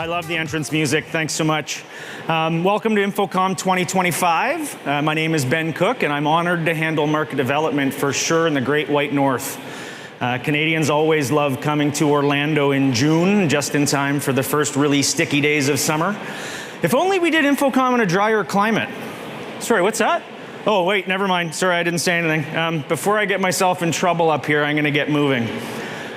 I love the entrance music. Thanks so much. Welcome to InfoComm 2025. My name is Ben Cook, and I'm honored to handle market development for Shure in the Great White North. Canadians always love coming to Orlando in June, just in time for the first really sticky days of summer. If only we did InfoComm in a drier climate. Sorry, what's that? Oh, wait, never mind. Sorry, I didn't say anything. Before I get myself in trouble up here, I'm going to get moving.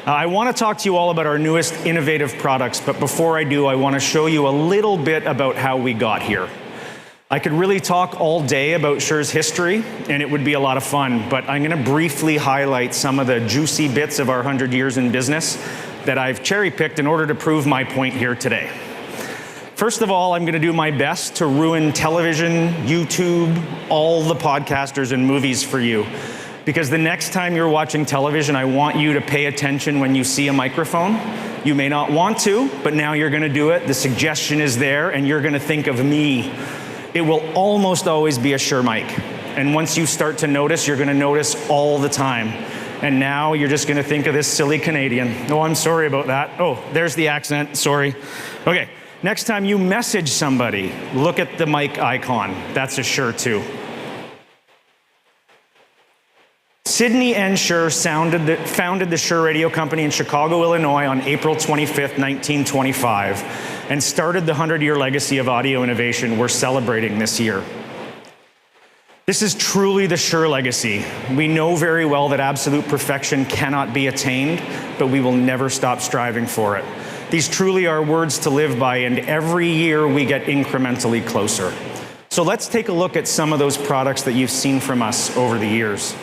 I want to talk to you all about our newest innovative products, but before I do, I want to show you a little bit about how we got here. I could really talk all day about Shure's history, and it would be a lot of fun, but I'm going to briefly highlight some of the juicy bits of our 100 years in business that I've cherry-picked in order to prove my point here today. First of all, I'm going to do my best to ruin television, YouTube, all the podcasters and movies for you. Because the next time you're watching television, I want you to pay attention when you see a microphone. You may not want to, but now you're going to do it. The suggestion is there, and you're going to think of me. It will almost always be a Shure mic. And once you start to notice, you're going to notice all the time. And now you're just going to think of this silly Canadian. Oh, I'm sorry about that. Oh, there's the accent. Sorry. Okay, next time you message somebody, look at the mic icon. That's a Shure too. Sidney N. Shure founded the Shure Radio Company in Chicago, Illinois on April 25th, 1925, and started the 100-year legacy of audio innovation we're celebrating this year. This is truly the Shure legacy. We know very well that absolute perfection cannot be attained, but we will never stop striving for it. These truly are words to live by, and every year we get incrementally closer. So let's take a look at some of those products that you've seen from us over the years.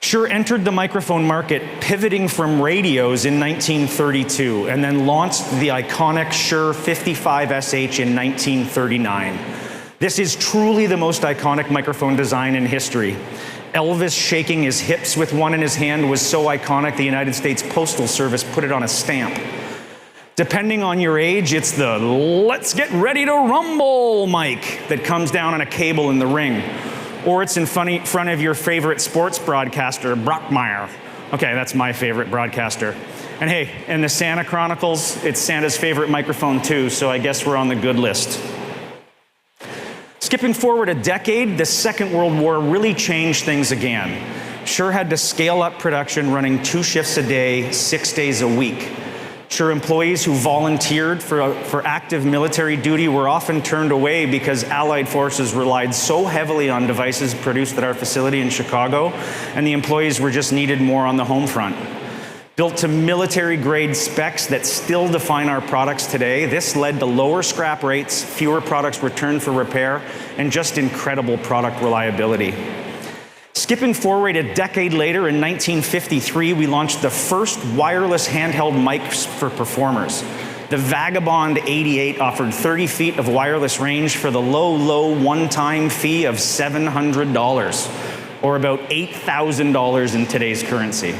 Shure entered the microphone market pivoting from radios in 1932 and then launched the iconic Shure 55SH in 1939. This is truly the most iconic microphone design in history. Elvis shaking his hips with one in his hand was so iconic the United States Postal Service put it on a stamp. Depending on your age, it's the "let's get ready to rumble" mic that comes down on a cable in the ring. Or it's in front of your favorite sports broadcaster, Brockmeyer. Okay, that's my favorite broadcaster. And hey, in the Santa Chronicles, it's Santa's favorite microphone too, so I guess we're on the good list. Skipping forward a decade, the Second World War really changed things again. Shure had to scale up production, running 2 shifts a day, 6 days a week. Shure employees who volunteered for active military duty were often turned away because Allied forces relied so heavily on devices produced at our facility in Chicago, and the employees were just needed more on the home front. Built to military-grade specs that still define our products today, this led to lower scrap rates, fewer products returned for repair, and just incredible product reliability. Skipping forward a decade later, in 1953, we launched the first wireless handheld mics for performers. The Vagabond 88 offered 30 feet of wireless range for the low one-time fee of $700, or about $8,000 in today's currency.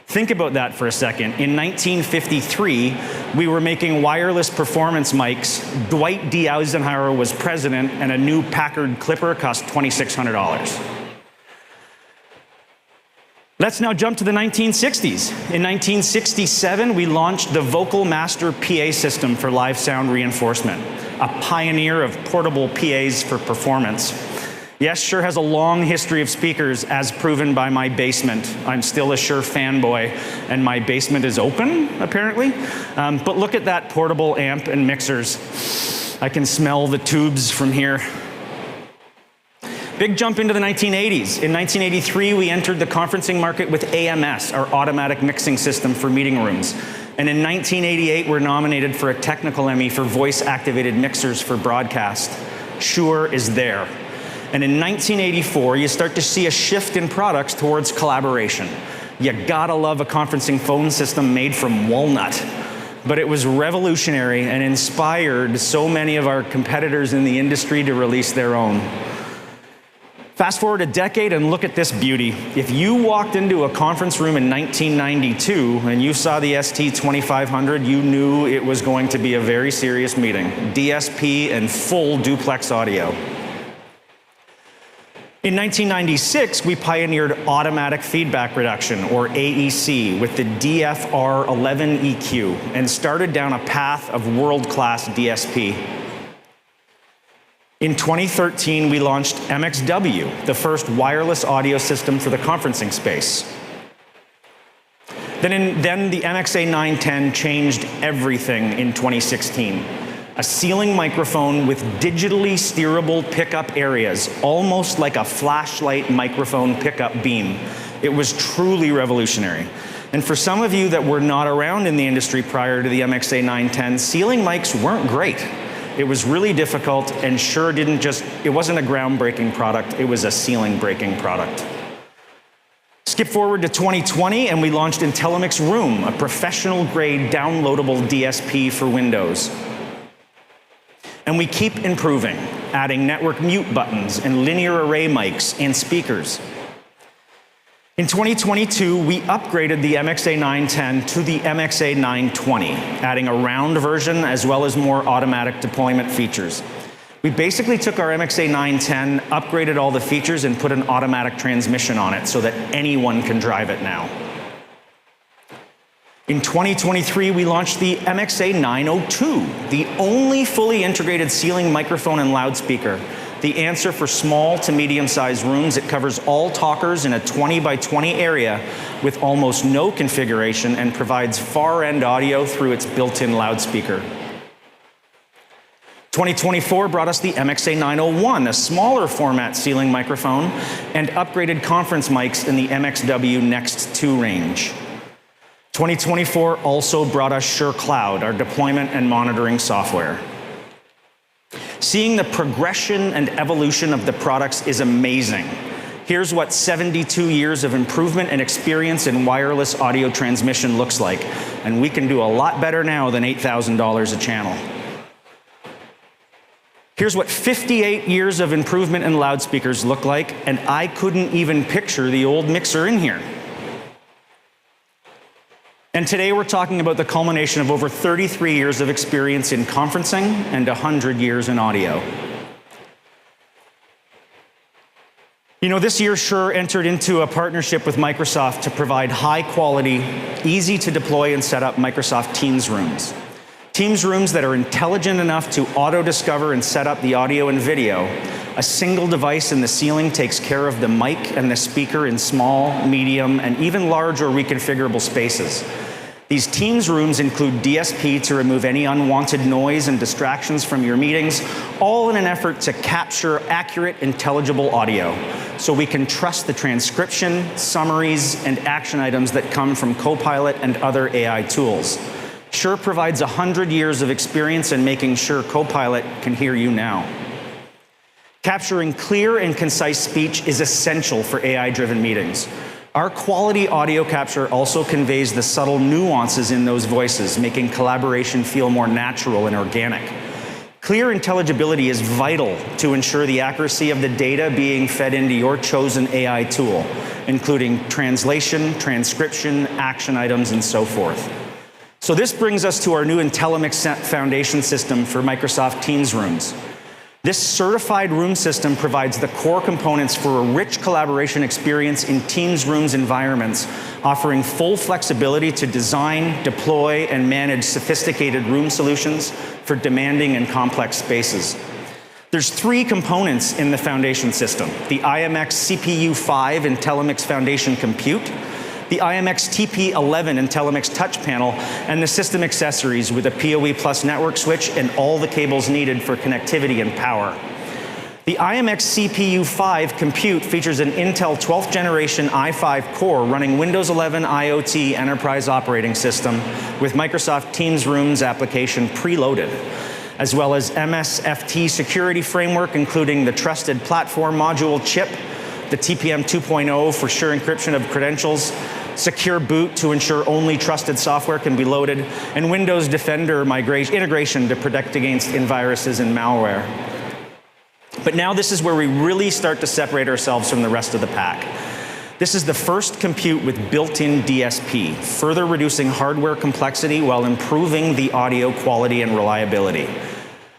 Think about that for a second. In 1953, we were making wireless performance mics. Dwight D. Eisenhower was president, and a new Packard Clipper cost $2,600. Let's now jump to the 1960s. In 1967, we launched the Vocal Master PA system for live sound reinforcement, a pioneer of portable PAs for performance. Yes, Shure has a long history of speakers, as proven by my basement. I'm still a Shure fanboy, and my basement is open, apparently. But look at that portable amp and mixers. I can smell the tubes from here. Big jump into the 1980s. In 1983, we entered the conferencing market with AMS, our automatic mixing system for meeting rooms. And in 1988, we're nominated for a technical Emmy for voice-activated mixers for broadcast. Shure is there. And in 1984, you start to see a shift in products towards collaboration. You gotta love a conferencing phone system made from walnut. But it was revolutionary and inspired so many of our competitors in the industry to release their own. Fast forward a decade and look at this beauty. If you walked into a conference room in 1992 and you saw the ST2500, you knew it was going to be a very serious meeting. DSP and full duplex audio. In 1996, we pioneered automatic feedback reduction, or AEC, with the DFR11 EQ and started down a path of world-class DSP. In 2013, we launched MXW, the first wireless audio system for the conferencing space. Then the MXA910 changed everything in 2016. A ceiling microphone with digitally steerable pickup areas, almost like a flashlight microphone pickup beam. It was truly revolutionary. And for some of you that were not around in the industry prior to the MXA910, ceiling mics weren't great. It was really difficult, and Shure it wasn't a groundbreaking product, it was a ceiling-breaking product. Skip forward to 2020, and we launched IntelliMix Room, a professional-grade downloadable DSP for Windows. And we keep improving, adding network mute buttons and linear array mics and speakers. In 2022, we upgraded the MXA910 to the MXA920, adding a round version as well as more automatic deployment features. We basically took our MXA910, upgraded all the features, and put an automatic transmission on it so that anyone can drive it now. In 2023, we launched the MXA902, the only fully integrated ceiling microphone and loudspeaker, the answer for small to medium-sized rooms. It covers all talkers in a 20 by 20 area with almost no configuration and provides far-end audio through its built-in loudspeaker. 2024 brought us the MXA901, a smaller format ceiling microphone, and upgraded conference mics in the MXW Next 2 range. 2024 also brought us Shure Cloud, our deployment and monitoring software. Seeing the progression and evolution of the products is amazing. Here's what 72 years of improvement and experience in wireless audio transmission looks like, and we can do a lot better now than $8,000 a channel. Here's what 58 years of improvement in loudspeakers look like, and I couldn't even picture the old mixer in here. And today we're talking about the culmination of over 33 years of experience in conferencing and 100 years in audio. You know, this year Shure entered into a partnership with Microsoft to provide high quality, easy to deploy and set up Microsoft Teams rooms. Teams rooms that are intelligent enough to auto-discover and set up the audio and video. A single device in the ceiling takes care of the mic and the speaker in small, medium, and even large or reconfigurable spaces. These Teams rooms include DSP to remove any unwanted noise and distractions from your meetings, all in an effort to capture accurate, intelligible audio, so we can trust the transcription, summaries, and action items that come from Copilot and other AI tools. Shure provides 100 years of experience in making sure Copilot can hear you now. Capturing clear and concise speech is essential for AI-driven meetings. Our quality audio capture also conveys the subtle nuances in those voices, making collaboration feel more natural and organic. Clear intelligibility is vital to ensure the accuracy of the data being fed into your chosen AI tool, including translation, transcription, action items, and so forth. So this brings us to our new IntelliMix foundation system for Microsoft Teams rooms. This certified room system provides the core components for a rich collaboration experience in Teams rooms environments, offering full flexibility to design, deploy, and manage sophisticated room solutions for demanding and complex spaces. There's 3 components in the foundation system: the IMX CPU5 IntelliMix Foundation Compute, the IMX TP11 IntelliMix Touch Panel, and the system accessories with a PoE Plus network switch and all the cables needed for connectivity and power. The IMX CPU5 Compute features an Intel 12th generation i5 core running Windows 11 IoT Enterprise Operating System with Microsoft Teams Rooms application preloaded, as well as MSFT security framework, including the Trusted Platform Module chip, the TPM 2.0 for sure encryption of credentials, secure boot to ensure only trusted software can be loaded, and Windows Defender integration to protect against viruses and malware. But now this is where we really start to separate ourselves from the rest of the pack. This is the first compute with built-in DSP, further reducing hardware complexity while improving the audio quality and reliability.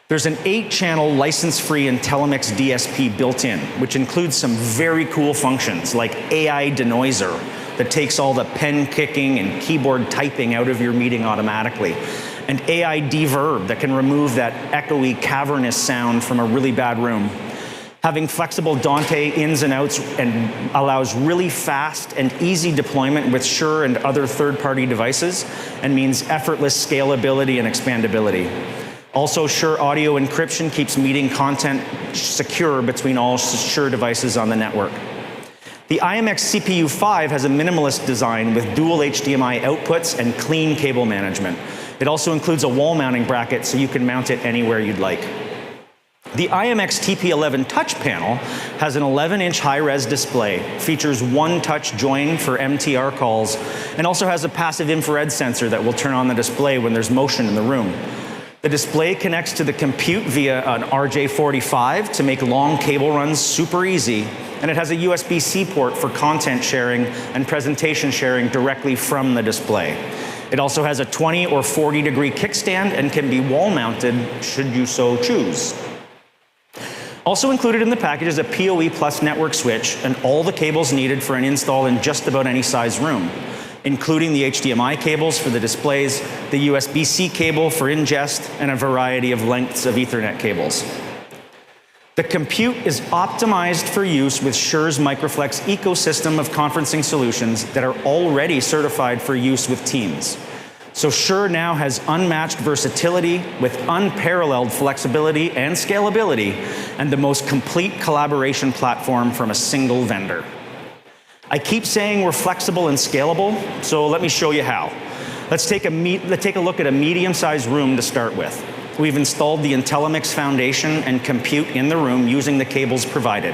There's an 8-channel license-free IntelliMix DSP built in, which includes some very cool functions like AI denoiser that takes all the pen kicking and keyboard typing out of your meeting automatically, and AI deverb that can remove that echoey, cavernous sound from a really bad room. Having flexible Dante ins and outs and allows really fast and easy deployment with Shure and other third-party devices, and means effortless scalability and expandability. Also, Shure audio encryption keeps meeting content secure between all Shure devices on the network. The IMX CPU5 has a minimalist design with dual HDMI outputs and clean cable management. It also includes a wall mounting bracket so you can mount it anywhere you'd like. The IMX TP11 touch panel has an 11-inch high-res display, features one touch join for MTR calls, and also has a passive infrared sensor that will turn on the display when there's motion in the room. The display connects to the compute via an RJ45 to make long cable runs super easy, and it has a USB-C port for content sharing and presentation sharing directly from the display. It also has a 20 or 40-degree kickstand and can be wall-mounted should you so choose. Also included in the package is a PoE Plus network switch and all the cables needed for an install in just about any size room, including the HDMI cables for the displays, the USB-C cable for ingest, and a variety of lengths of Ethernet cables. The compute is optimized for use with Shure's Microflex ecosystem of conferencing solutions that are already certified for use with Teams. So Shure now has unmatched versatility with unparalleled flexibility and scalability, and the most complete collaboration platform from a single vendor. I keep saying we're flexible and scalable, so let me show you how. Let's take a look at a medium-sized room to start with. We've installed the IntelliMix foundation and compute in the room using the cables provided.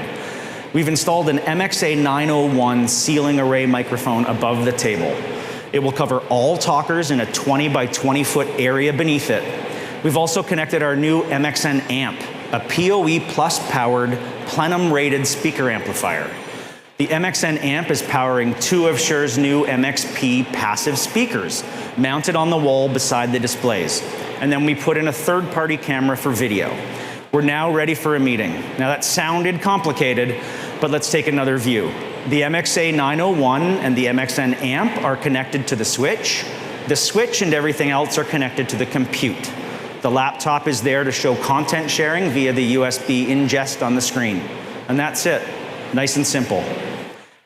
We've installed an MXA901 ceiling array microphone above the table. It will cover all talkers in a 20 by 20 foot area beneath it. We've also connected our new MXN amp, a PoE Plus powered plenum rated speaker amplifier. The MXN amp is powering 2 of Shure's new MXP passive speakers, mounted on the wall beside the displays. And then we put in a third-party camera for video. We're now ready for a meeting. Now that sounded complicated, but let's take another view. The MXA901 and the MXN amp are connected to the switch. The switch and everything else are connected to the compute. The laptop is there to show content sharing via the USB ingest on the screen. And that's it. Nice and simple.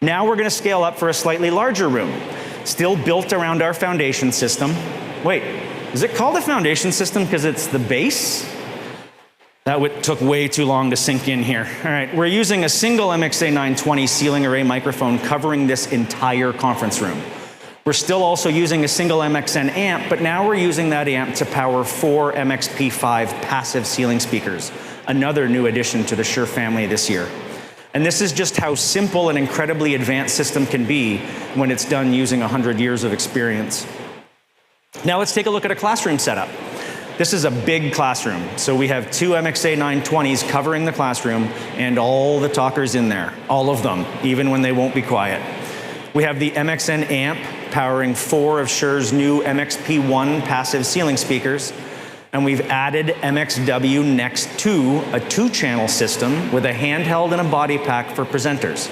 Now we're going to scale up for a slightly larger room, still built around our foundation system. Wait, is it called a foundation system because it's the base? That took way too long to sink in here. All right, we're using a single MXA920 ceiling array microphone covering this entire conference room. We're still also using a single MXN amp, but now we're using that amp to power 4 MXP5 passive ceiling speakers, another new addition to the Shure family this year. And this is just how simple an incredibly advanced system can be when it's done using 100 years of experience. Now let's take a look at a classroom setup. This is a big classroom. So we have 2 MXA920s covering the classroom and all the talkers in there, all of them, even when they won't be quiet. We have the MXN amp powering 4 of Shure's new MXP1 passive ceiling speakers. And we've added MXW Next 2, a 2-channel system with a handheld and a body pack for presenters.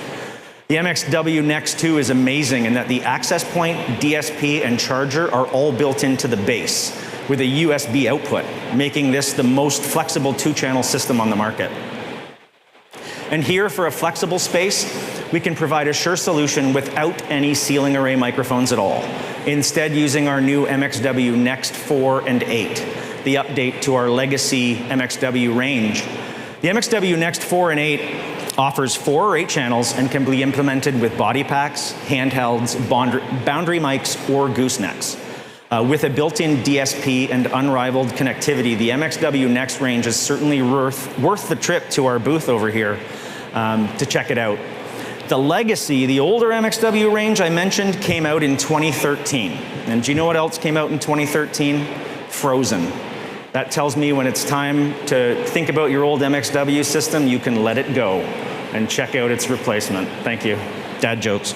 The MXW Next 2 is amazing in that the access point, DSP, and charger are all built into the base with a USB output, making this the most flexible 2-channel system on the market. And here, for a flexible space, we can provide a Shure solution without any ceiling array microphones at all, instead using our new MXW Next 4 and 8. The update to our legacy MXW range. The MXW Next 4 and 8 offers 4 or 8 channels and can be implemented with body packs, handhelds, boundary mics, or goosenecks. With a built-in DSP and unrivaled connectivity, the MXW Next range is certainly worth the trip to our booth over here to check it out. The legacy, the older MXW range I mentioned, came out in 2013. And do you know what else came out in 2013? Frozen. That tells me when it's time to think about your old MXW system, you can let it go and check out its replacement. Thank you. Dad jokes.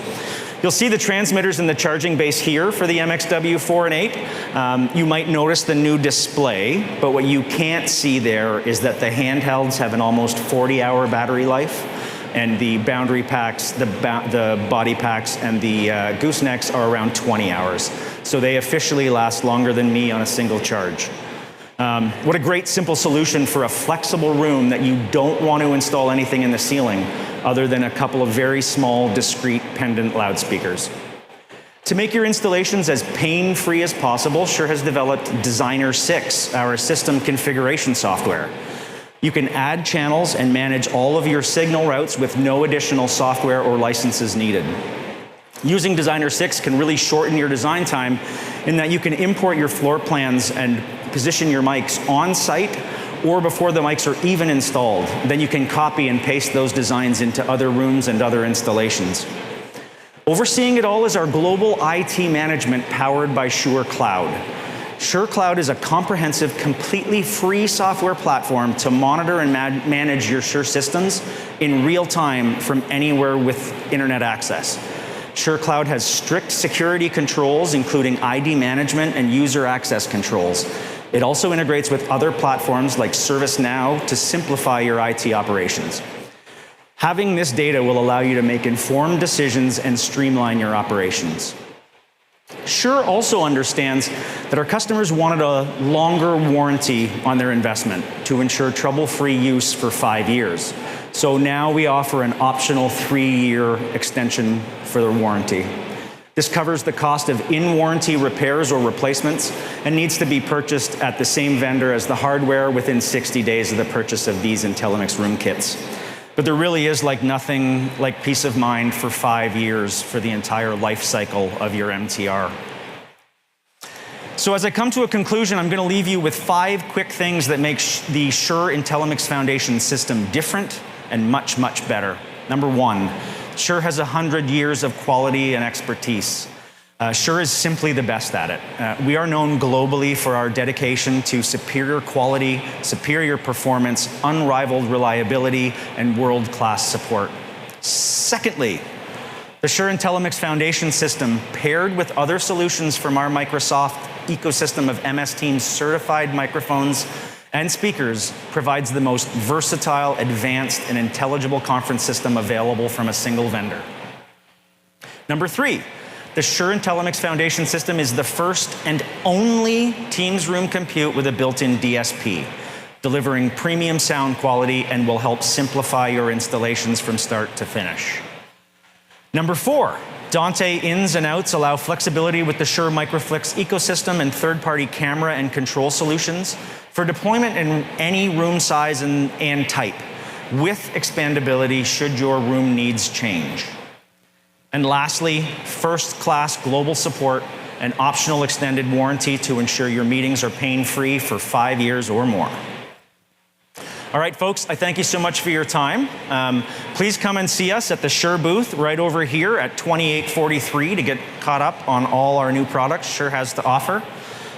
You'll see the transmitters in the charging base here for the MXW 4 and 8. You might notice the new display, but what you can't see there is that the handhelds have an almost 40-hour battery life, and the boundary packs, the body packs, and the goosenecks are around 20 hours. So they officially last longer than me on a single charge. What a great simple solution for a flexible room that you don't want to install anything in the ceiling other than a couple of very small, discrete pendant loudspeakers. To make your installations as pain-free as possible, Shure has developed Designer 6, our system configuration software. You can add channels and manage all of your signal routes with no additional software or licenses needed. Using Designer 6 can really shorten your design time in that you can import your floor plans and position your mics on site or before the mics are even installed. Then you can copy and paste those designs into other rooms and other installations. Overseeing it all is our global IT management powered by Shure Cloud. Shure Cloud is a comprehensive, completely free software platform to monitor and manage your Shure systems in real time from anywhere with internet access. Shure Cloud has strict security controls, including ID management and user access controls. It also integrates with other platforms like ServiceNow to simplify your IT operations. Having this data will allow you to make informed decisions and streamline your operations. Shure also understands that our customers wanted a longer warranty on their investment to ensure trouble-free use for 5 years. So now we offer an optional 3-year extension for the warranty. This covers the cost of in-warranty repairs or replacements and needs to be purchased at the same vendor as the hardware within 60 days of the purchase of these IntelliMix room kits. But there really is nothing like peace of mind for 5 years for the entire life cycle of your MTR. So as I come to a conclusion, I'm going to leave you with 5 quick things that make the Shure IntelliMix Foundation system different and much, much better. Number 1, Shure has 100 years of quality and expertise. Shure is simply the best at it. We are known globally for our dedication to superior quality, superior performance, unrivaled reliability, and world-class support. Secondly, the Shure IntelliMix Foundation system, paired with other solutions from our Microsoft ecosystem of MS Teams certified microphones and speakers, provides the most versatile, advanced, and intelligible conference system available from a single vendor. Number 3, the Shure IntelliMix Foundation system is the first and only Teams room compute with a built-in DSP, delivering premium sound quality and will help simplify your installations from start to finish. Number 4, Dante ins and outs allow flexibility with the Shure MicroFlex ecosystem and third-party camera and control solutions for deployment in any room size and type, with expandability should your room needs change. And lastly, first-class global support and optional extended warranty to ensure your meetings are pain-free for 5 years or more. All right, folks, I thank you so much for your time. Please come and see us at the Shure booth right over here at 2843 to get caught up on all our new products Shure has to offer.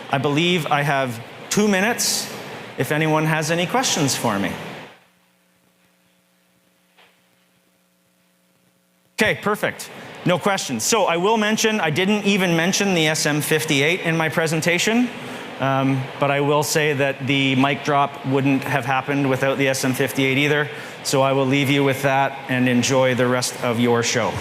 I believe I have 2 minutes if anyone has any questions for me. Okay, perfect. No questions. So I will mention, I didn't even mention the SM58 in my presentation. But I will say that the mic drop wouldn't have happened without the SM58 either. So I will leave you with that and enjoy the rest of your show.